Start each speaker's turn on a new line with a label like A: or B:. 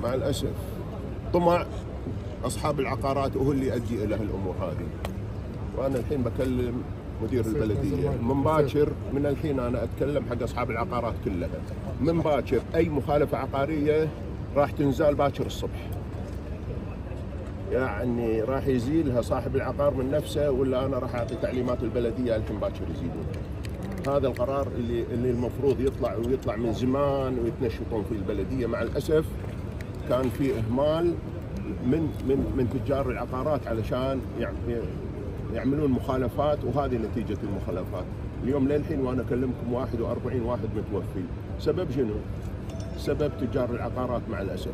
A: مع الاسف طمع اصحاب العقارات وهو اللي يؤدي الى الامور هذه. وانا الحين بكلم مدير البلديه من باكر، من الحين انا اتكلم حق اصحاب العقارات كلها، من باكر اي مخالفه عقاريه راح تنزال باكر الصبح. يعني راح يزيلها صاحب العقار من نفسه، ولا انا راح اعطي تعليمات البلديه الحين باكر يزيدونها. هذا القرار اللي المفروض يطلع من زمان ويتنشطون في البلديه. مع الاسف كان في اهمال من تجار العقارات علشان يعملون مخالفات، وهذه نتيجه المخالفات. اليوم للحين وانا اكلمكم 41 واحد متوفي. سبب شنو؟ سبب تجار العقارات مع الاسف.